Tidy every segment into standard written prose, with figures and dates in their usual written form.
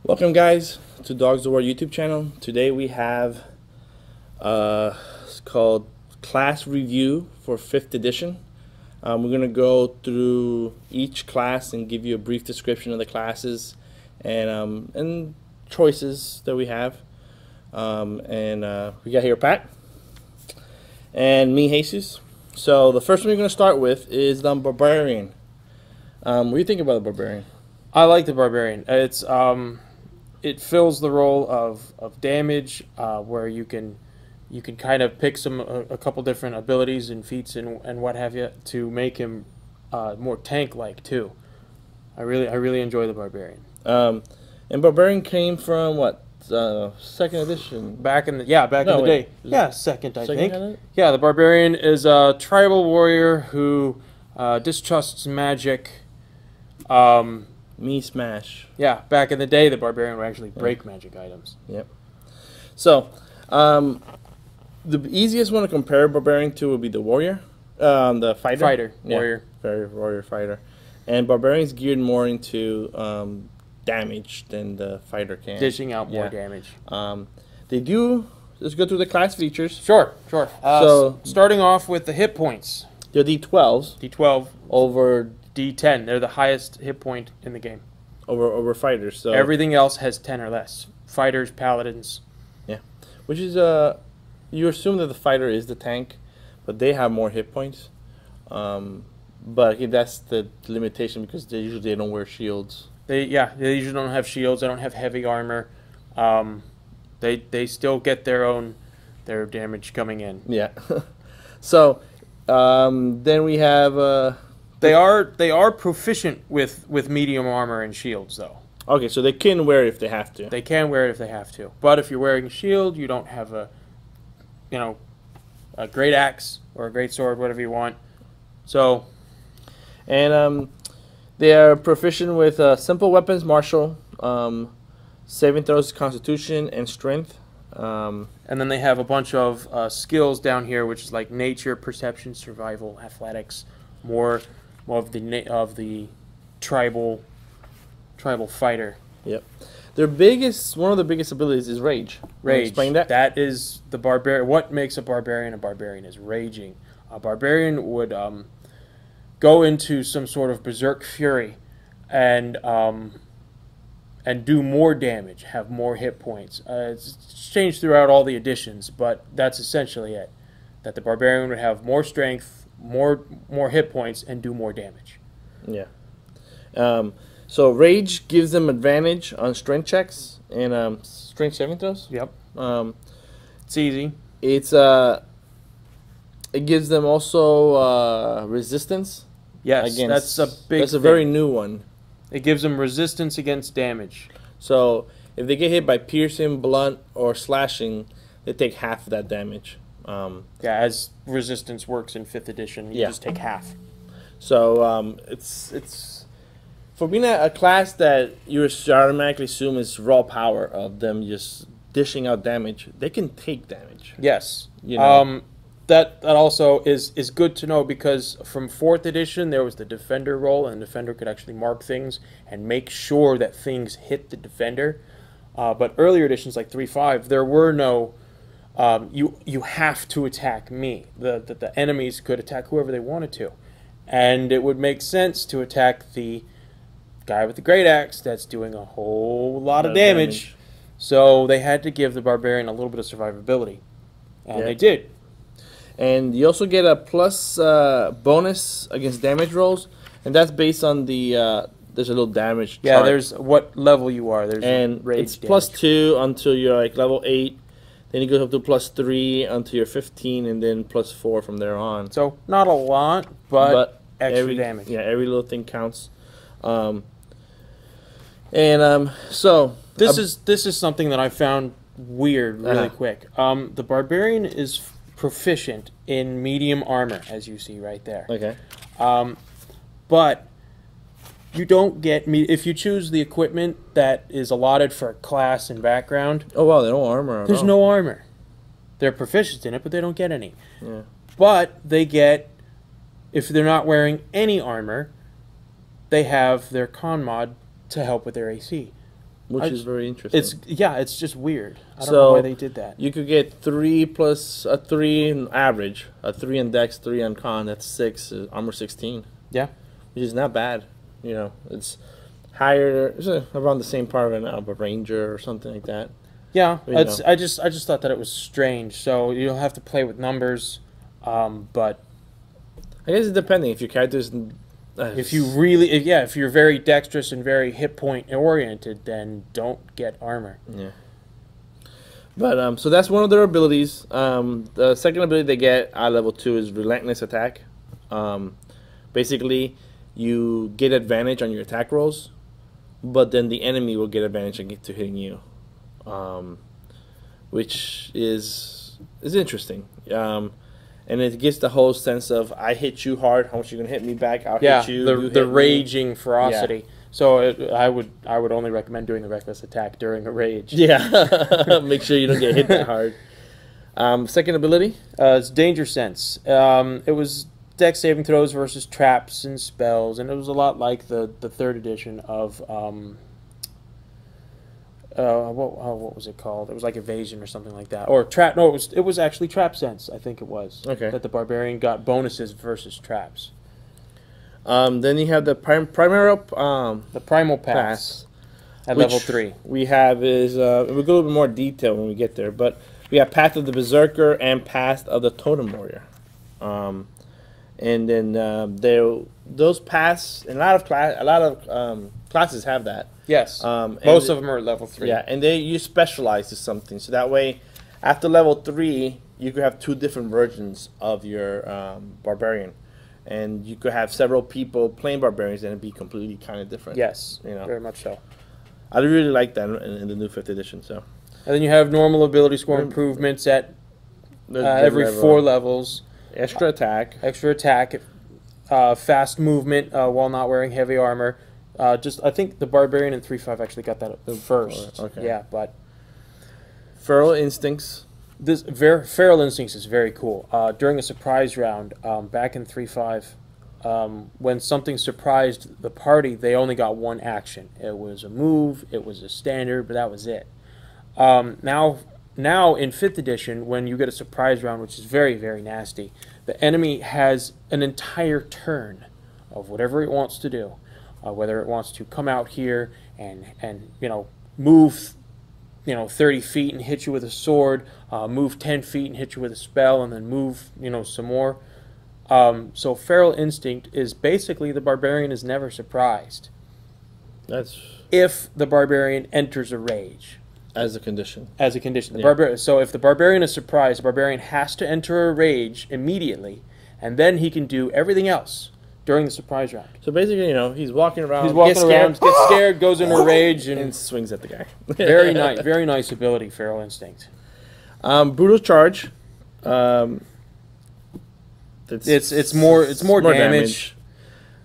Welcome guys to Dogs of War YouTube channel. Today we have it's called class review for 5th edition. We're going to go through each class and give you a brief description of the classes and choices that we have. We got here Pat and me, Jesus. So the first one we're going to start with is the Barbarian. What do you think about the Barbarian? I like the Barbarian. It fills the role of damage, where you can kind of pick a couple different abilities and feats and what have you to make him more tank-like too. I really enjoy the Barbarian. And Barbarian came from what? 2nd edition. Back in the day. Yeah, second I think. Second? Yeah, the Barbarian is a tribal warrior who distrusts magic. Me smash. Yeah, back in the day, the Barbarian would actually break magic items. Yep. So, the easiest one to compare Barbarian to would be the warrior, the fighter. Warrior. Warrior fighter. And Barbarian's geared more into damage than the fighter can. Dishing out more damage. They do. Let's go through the class features. Sure. So starting off with the hit points. They're D12s. D12 over D10. They're the highest hit point in the game. Over fighters. So everything else has 10 or less. Fighters, paladins. Yeah. Which is you assume that the fighter is the tank, but they have more hit points. But again, that's the limitation because they usually don't wear shields. They usually don't have shields. They don't have heavy armor. They still get their damage coming in. Yeah. So then we have They are proficient with medium armor and shields, though. Okay, so they can wear it if they have to. They can wear it if they have to. But if you're wearing a shield, you don't have a great axe or a great sword, whatever you want. So, and they are proficient with simple weapons, martial, saving throws, constitution, and strength. And then they have a bunch of skills down here, which is like nature, perception, survival, athletics, more of the tribal fighter. Yep. One of the biggest abilities is rage. Rage. Explain that. That is the barbarian. What makes a barbarian is raging. A barbarian would go into some sort of berserk fury and do more damage, have more hit points. It's changed throughout all the editions, but that's essentially it. That the barbarian would have more strength, more hit points, and do more damage. Yeah. So rage gives them advantage on strength checks and strength saving throws. Yep. It's easy. It gives them also resistance. Yes, that's a big. That's a very new one. It gives them resistance against damage. So if they get hit by piercing, blunt, or slashing, they take half of that damage. As resistance works in 5th edition, you just take half. So it's for being a class that you automatically assume is raw power of them just dishing out damage. They can take damage. Yes. You know? That also is good to know because from 4th edition there was the defender role, and the defender could actually mark things and make sure that things hit the defender. But earlier editions like 3.5, there were no you have to attack me. The enemies could attack whoever they wanted to, and it would make sense to attack the guy with the great axe that's doing a whole lot of damage. So they had to give the barbarian a little bit of survivability, and they did. And you also get a plus bonus against damage rolls, and that's based on the there's a little damage chart. Yeah, there's what level you are. There's rage it's damage. +2 until you're like level 8. Then it goes up to +3 until you're 15, and then +4 from there on. So not a lot, but extra damage. Yeah, every little thing counts. So this is something that I found weird really quick. The barbarian is proficient in medium armor, as you see right there. Okay. But you don't get if you choose the equipment that is allotted for class and background. Oh wow, they don't armor. There's no armor. They're proficient in it, but they don't get any. Yeah. But they get, if they're not wearing any armor, they have their con mod to help with their AC. which is very interesting. It's just weird. I don't know why they did that. You could get 3 plus a 3 in average, a 3 in Dex, 3 on Con. That's 6, armor 16. Yeah, which is not bad. You know, it's higher. It's around the same part of a Ranger or something like that. Yeah, I just thought that it was strange. So you'll have to play with numbers, but I guess it's depending if your character's. If you're very dexterous and very hit point oriented, then don't get armor. Yeah. But so that's one of their abilities. The second ability they get at level 2 is Relentless Attack. Basically, you get advantage on your attack rolls, but then the enemy will get advantage to hitting you, which is interesting. And it gives the whole sense of I hit you hard, how much you gonna hit me back? I'll hit you. The raging ferocity. Yeah. So I would only recommend doing the reckless attack during a rage. Yeah, make sure you don't get hit that hard. Second ability, it's Danger Sense. It was Dex saving throws versus traps and spells, and it was a lot like the third edition of what was it called? It was like evasion or something like that, or trap. No, it was actually trap sense. I think it was. Okay. That the barbarian got bonuses versus traps. Then you have the primal pass at level 3. We have we'll go a little bit more detail when we get there, but we have Path of the Berserker and Path of the Totem Warrior. And then those paths, and a lot of classes have that. Yes, most of them are at level 3. Yeah, and you specialize to something, so that way, after level 3, you could have 2 different versions of your barbarian, and you could have several people playing barbarians, and it'd be completely kind of different. Yes, very much so. I really like that in the new 5th edition. So, and then you have normal ability score improvements at every 4 levels. Extra attack, fast movement while not wearing heavy armor. I think the Barbarian in 3.5 actually got that first. Okay. Yeah, but Feral Instincts. Feral Instincts is very cool. During a surprise round, back in 3.5, when something surprised the party, they only got 1 action. It was a move, it was a standard, but that was it. Now in 5th edition, when you get a surprise round, which is very, very nasty, the enemy has an entire turn of whatever it wants to do. Whether it wants to come out here and move 30 feet and hit you with a sword, move 10 feet and hit you with a spell, and then move some more. So Feral Instinct is basically the barbarian is never surprised. If the barbarian enters a rage. As a condition. As a condition. So if the barbarian is surprised, the barbarian has to enter a rage immediately, and then he can do everything else during the surprise round. So basically, he's walking around, gets scared, goes into a rage, and swings at the guy. very nice ability, Feral Instinct. Brutal Charge. It's more damage.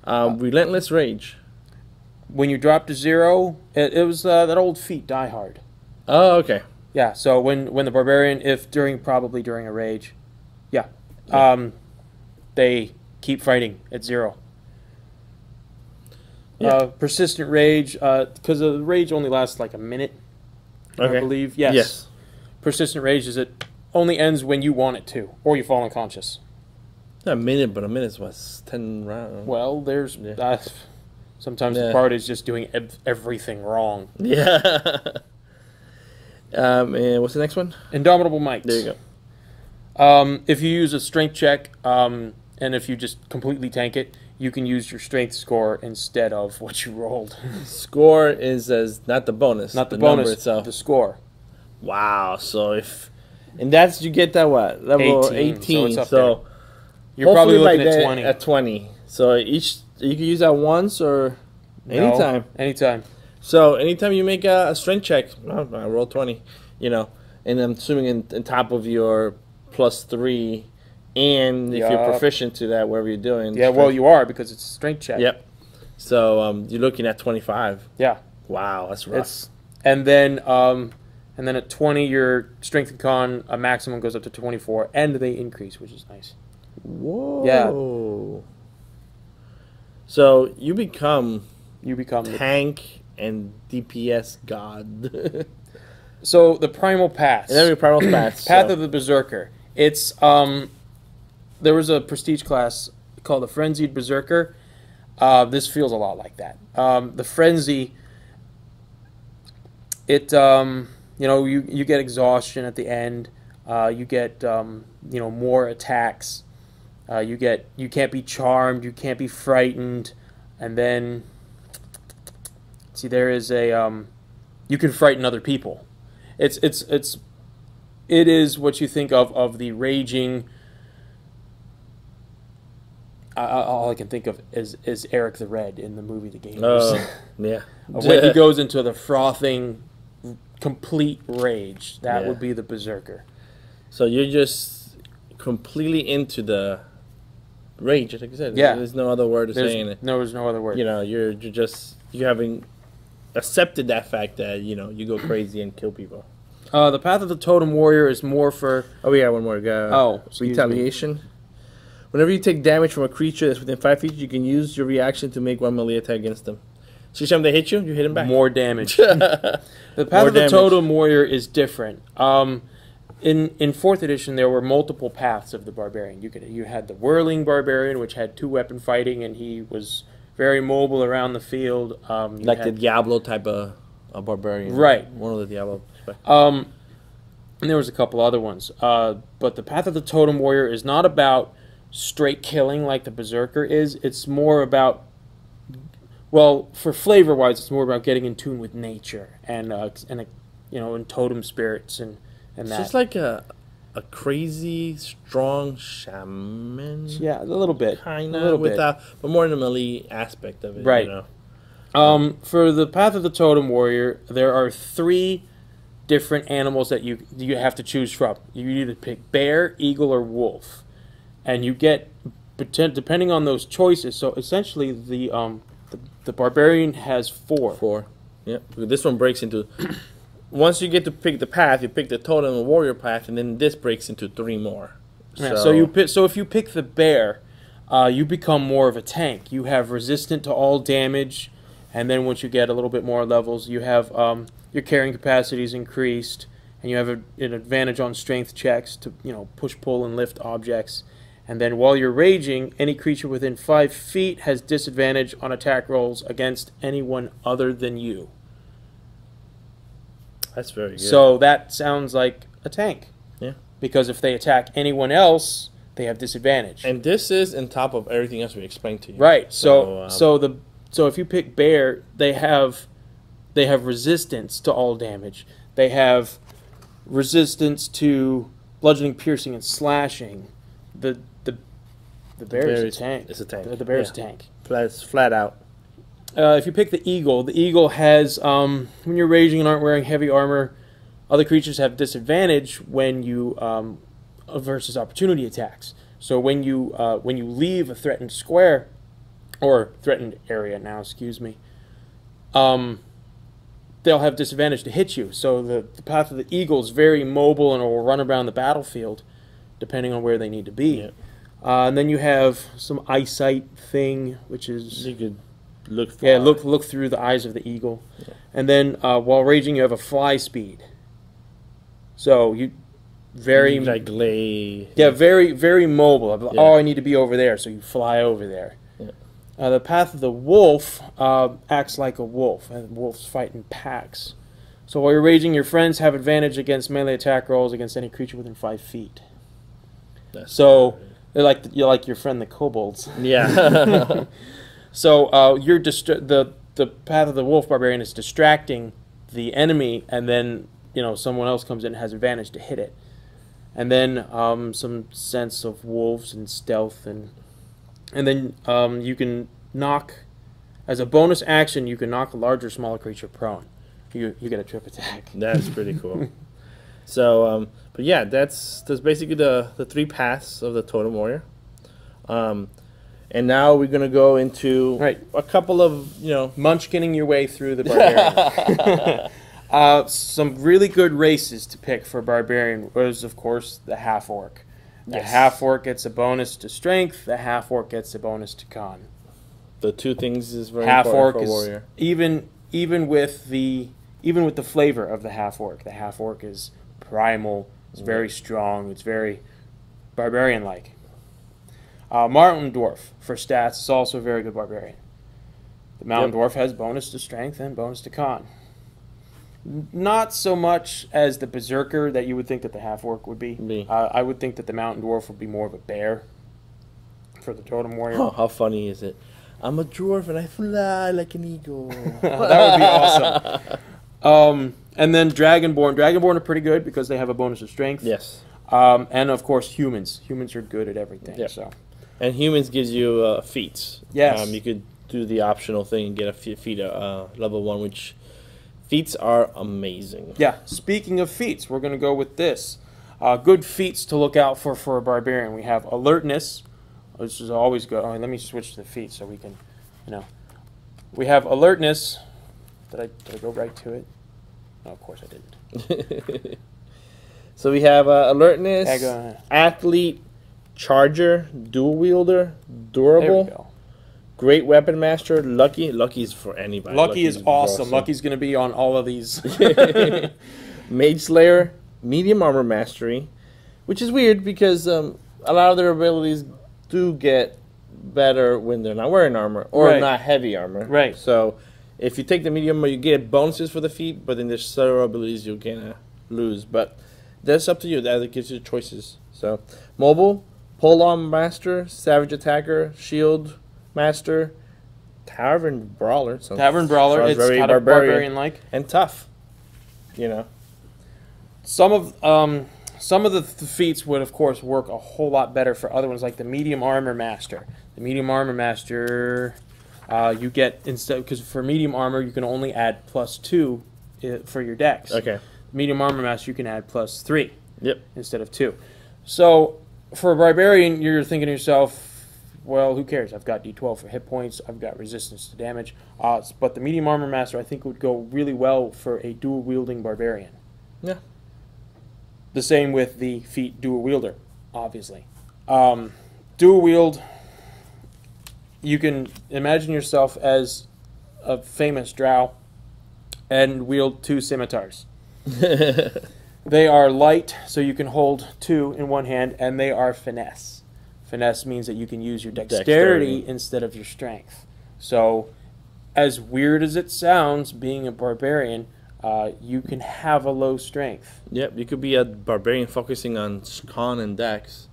Relentless Rage. When you drop to 0, it was that old feat, Die Hard. Oh, okay. Yeah, so when the barbarian, probably during a rage, they keep fighting at 0. Yeah. Persistent Rage, because the rage only lasts like a minute, I believe. Yes. Persistent Rage it only ends when you want it to, or you fall unconscious. Not a minute, but a minute's what, 10 rounds? Well, there's sometimes the party's just doing everything wrong. Yeah. And what's the next one? Indomitable Might. There you go. If you use a strength check, and if you just completely tank it, you can use your strength score instead of what you rolled. Score is not the bonus. Not the bonus, number itself. The score. Wow. So and that's, you get that what? Level 18. So you're probably looking at 20. At 20. So you can use that once or anytime. No, anytime. So anytime you make a strength check, I roll 20, and I'm assuming in top of your +3, and if you're proficient to that, whatever you're doing. Yeah, well, you are, because it's a strength check. Yep. So you're looking at 25. Yeah. Wow, that's rough. And then at 20, your strength and con a maximum goes up to 24, and they increase, which is nice. Whoa. Yeah. So you become the tank and DPS god. So the primal paths. And every primal path. Path of the Berserker. It's there was a prestige class called the Frenzied Berserker. This feels a lot like that. The frenzy. It you get exhaustion at the end. You get more attacks. You can't be charmed. You can't be frightened, and then see there is a you can frighten other people. It is what you think of the raging. All I can think of is Eric the Red in the movie The Gamers. Yeah. When he goes into the frothing, complete rage, that would be the Berserker. So you're just completely into the rage, like I said. Yeah. There's no other word to saying it. No, there's no other word. You know, you having accepted that fact that you go crazy and kill people. The Path of the Totem Warrior is more for. Oh yeah, one more. Retaliation. Whenever you take damage from a creature that's within 5 feet, you can use your reaction to make one melee attack against them. So each time they hit you, you hit them back. More damage. The Path of the Totem Warrior is different. In 4th edition, there were multiple paths of the Barbarian. You had the Whirling Barbarian, which had 2-weapon fighting, and he was very mobile around the field. Like the Diablo type of Barbarian. Right. One of the Diablo. And there was a couple other ones. But the Path of the Totem Warrior is not about straight killing like the Berserker is. It's more about, well, for flavor-wise, it's more about getting in tune with nature and totem spirits and that. It's just like a crazy, strong shaman. Yeah, a little bit. Kind of, but more in the melee aspect of it. Right. For the Path of the Totem Warrior, there are 3 different animals that you have to choose from. You either pick bear, eagle, or wolf. And you get, depending on those choices, so essentially the Barbarian has 4. 4. Yep. This one breaks into... Once you get to pick the path, you pick the Totem and Warrior path, and then this breaks into 3 more. So if you pick the bear, you become more of a tank. You have resistant to all damage, and then once you get a little bit more levels, you have your carrying capacity is increased, and you have an advantage on strength checks to push, pull, and lift objects. And then while you're raging, any creature within 5 feet has disadvantage on attack rolls against anyone other than you. That's very good. So that sounds like a tank. Yeah. Because if they attack anyone else, they have disadvantage. And this is on top of everything else we explained to you. Right. So if you pick bear, they have resistance to all damage. They have resistance to bludgeoning, piercing, and slashing. The bear is a tank. It's a tank. The bear is a tank. It's flat out. If you pick the eagle has, when you're raging and aren't wearing heavy armor, other creatures have disadvantage when you versus opportunity attacks. So when you leave a threatened square, or threatened area now, excuse me, they'll have disadvantage to hit you. So the Path of the Eagle is very mobile and will run around the battlefield, depending on where they need to be. Yeah. And then you have some eyesight thing, which is you could look far. Yeah, look through the eyes of the eagle. Yeah. And then while raging, you have a fly speed. So you very like lay. Yeah, very very mobile. Yeah. Oh, I need to be over there, so you fly over there. Yeah. The Path of the Wolf acts like a wolf, and wolves fight in packs. So while you're raging, your friends have advantage against melee attack rolls against any creature within 5 feet. So they're like your friend the kobolds. Yeah. So the Path of the Wolf Barbarian is distracting the enemy, and then someone else comes in and has advantage to hit it. And then some sense of wolves and stealth, and then you can knock, as a bonus action, you can knock a larger or smaller creature prone. You get a trip attack. That's pretty cool. So, but yeah, that's basically the 3 paths of the Totem Warrior. And now we're gonna go into a couple of munchkinning your way through the Barbarian. Some really good races to pick for Barbarian was, of course, the half-orc. The half-orc gets a bonus to strength. The half-orc gets a bonus to con. The 2 things is very important for a warrior. even with the flavor of the half orc. The half orc is primal. It's very strong. It's very barbarian like. Mountain dwarf for stats is also a very good barbarian. The mountain dwarf has bonus to strength and bonus to con. Not so much as the berserker that you would think that the half orc would be. I would think that the mountain dwarf would be more of a bear for the totem warrior. Oh, how funny is it? I'm a dwarf and I fly like an eagle. That would be awesome. And then dragonborn. Dragonborn are pretty good because they have a bonus of strength. Yes. And of course humans. Humans are good at everything. Yep. So. And humans gives you feats. Yes. You could do the optional thing and get a feat level 1, which feats are amazing. Yeah. Speaking of feats, we're going to go with this. Good feats to look out for a barbarian. We have alertness, which is always good. Oh, let me switch to the feats so we can, We have alertness. Did I go right to it? No, of course I didn't. So we have alertness, Yeah, athlete, charger, dual wielder, durable, there we go. great weapon master, lucky. Lucky is for anybody. Lucky is awesome. Lucky's going to be on all of these. Mage Slayer, medium armor mastery, which is weird because a lot of their abilities do get better when they're not wearing armor or not heavy armor. Right. So if you take the medium, you get bonuses for the feat, but then there's several abilities you're gonna lose. But that's up to you. That gives you choices. So mobile, polearm master, savage attacker, shield master, tavern brawler. So Tavern brawler. It's very kind of barbarian-like and tough. Some of the feats would, of course, work a whole lot better for other ones, like the medium armor master. The medium armor master, you get because for medium armor you can only add +2 for your dex. Okay. Medium armor master you can add +3. Yep. Instead of 2. So for a barbarian, you're thinking to yourself, well, who cares? I've got D12 for hit points. I've got resistance to damage. But the medium armor master, I think, would go really well for a dual wielding barbarian. Yeah. The same with the feat dual wielder, obviously. Dual wield, you can imagine yourself as a famous drow and wield 2 scimitars. They are light, so you can hold 2 in one hand, and they are finesse. Finesse means that you can use your dexterity instead of your strength. So, as weird as it sounds, being a barbarian, you can have a low strength. Yep, you could be a barbarian focusing on con and dex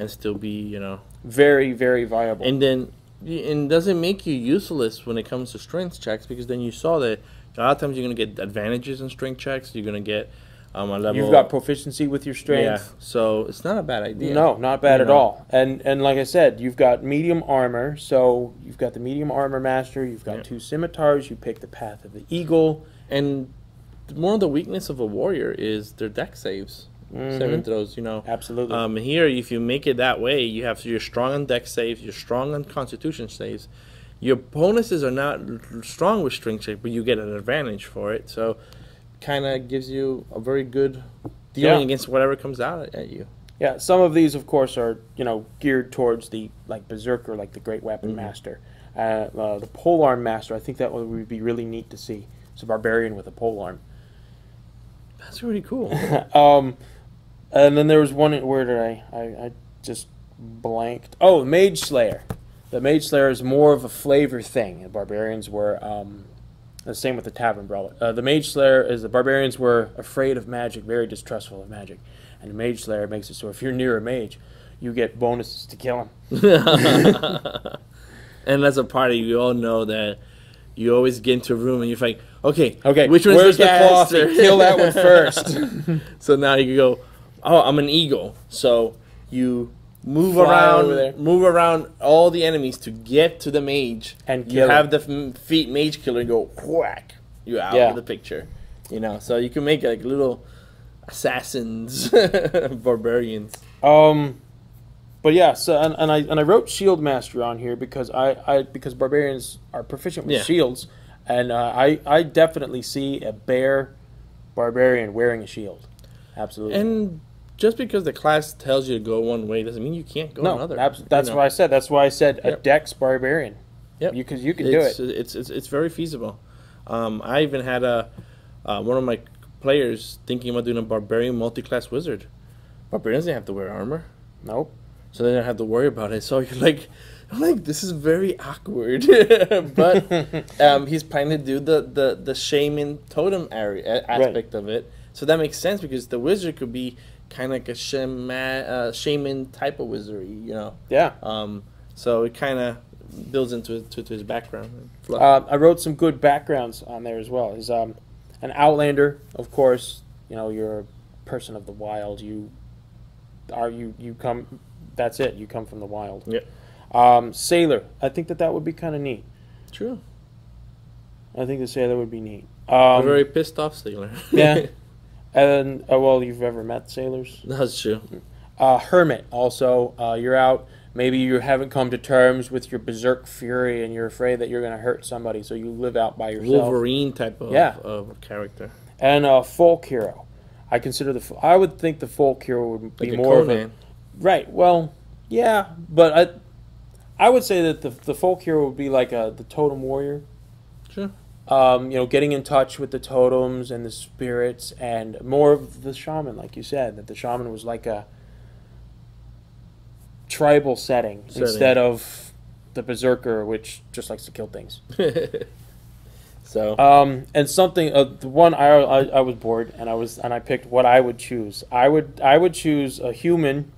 and still be, very, very viable. And then it doesn't make you useless when it comes to strength checks, because then you saw that a lot of times you're going to get advantages in strength checks. You're going to get a level. You've got proficiency with your strength. Yeah, so it's not a bad idea. No, not bad at all. And like I said, you've got medium armor, so you've got the medium armor master, you've got 2 scimitars, you pick the path of the eagle. And more of the weakness of a warrior is their dex saves. 7 throws, Absolutely. Here, if you make it that way, you're strong on dex saves, you're strong on constitution saves. Your bonuses are not strong with strength check, but you get an advantage for it. So kind of gives you a very good dealing against whatever comes out at you. Yeah, some of these, of course, are geared towards the Berserker, like the Great Weapon Master, the Polearm Master. I think that would be really neat to see. It's a barbarian with a polearm. That's really cool. And then there was one. Where did I just blanked? Oh, Mage Slayer. The Mage Slayer is more of a flavor thing. The barbarians were the same with the Tavern Brawler. The Mage Slayer is the barbarians were afraid of magic, very distrustful of magic, and the Mage Slayer makes it so if you're near a mage, you get bonuses to kill him. And as a party, you all know that you always get into a room and you're like, okay, which one's where's the cloth? Kill that one first. So now you can go, oh, I'm an eagle. So you move around all the enemies to get to the mage, and you have the feat mage killer and go whack, you out of the picture. So you can make like little assassins, barbarians. But yeah, so and I wrote shield master on here because because barbarians are proficient with shields, and I definitely see a bear barbarian wearing a shield. Absolutely. And just because the class tells you to go one way doesn't mean you can't go another. That's what I said. That's why I said a dex barbarian. Yep. You can do it. It's very feasible. I even had one of my players thinking about doing a Barbarian multi-class wizard. Barbarians didn't have to wear armor. Nope. So they don't have to worry about it. So you're like, I'm like, this is very awkward. But he's planning to do the shaman totem area aspect of it. So that makes sense because the wizard could be kind of like a shaman type of wizardry, you know. Yeah. So it kind of builds into his background. I wrote some good backgrounds on there as well. He's an outlander, of course. You know, you're a person of the wild. You come. That's it. You come from the wild. Yeah. Sailor. I think that would be kind of neat. True. I think the sailor would be neat. A very pissed off sailor. Yeah. And well, you've ever met sailors? That's true. Hermit. Also, you're out. Maybe you haven't come to terms with your berserk fury, and you're afraid that you're going to hurt somebody, so you live out by yourself. Wolverine type of, of character. And folk hero. I would think the folk hero would be like more of a right. Well, yeah, but I would say that the folk hero would be like the totem warrior. Sure. You know, getting in touch with the totems and the spirits, and more of the shaman, like you said, that the shaman was like a tribal setting instead of the berserker, which just likes to kill things. So and something the one I was bored and I picked what I would choose. I would choose a human,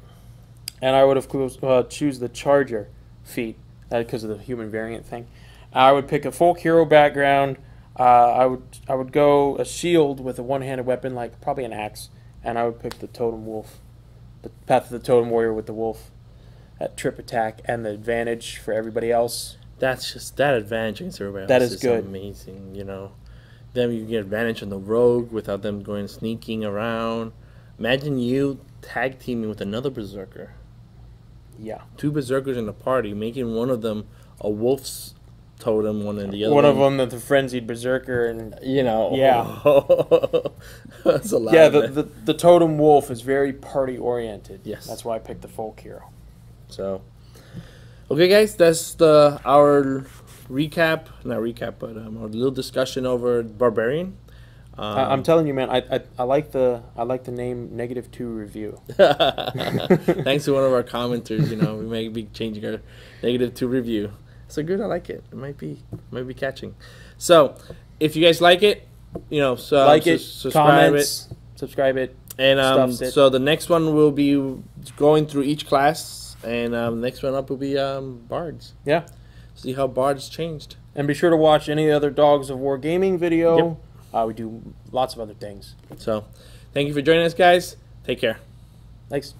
and I would of course choose the charger feat because of the human variant thing. I would pick a folk hero background. I would go a shield with a one-handed weapon, like probably an axe, and I would pick the totem wolf, the path of the totem warrior with the wolf, that trip attack and the advantage for everybody else. That's just that advantage against everybody else. That is good. Amazing, you know. Then you get advantage on the rogue without them going sneaking around. Imagine you tag teaming with another berserker. Yeah. 2 berserkers in a party, making one of them a wolf's totem, one and the other one of them the frenzied berserker, and you know. Yeah. That's a lot. Yeah, the totem wolf is very party oriented. Yes. That's why I picked the folk hero. So, okay, guys, that's our recap. Not recap, but our little discussion over Barbarian. I'm telling you, man, I like the name -2 review. Thanks to one of our commenters, you know, we may be changing our -2 review. So good, I like it. It might be catching. So, if you guys like it, you know, so like it, subscribe comments, subscribe it, and so the next one will be going through each class, and next one up will be bards. Yeah, see how bards changed. And be sure to watch any other Dogs of War gaming video. Yep. We do lots of other things. So, thank you for joining us, guys. Take care. Thanks.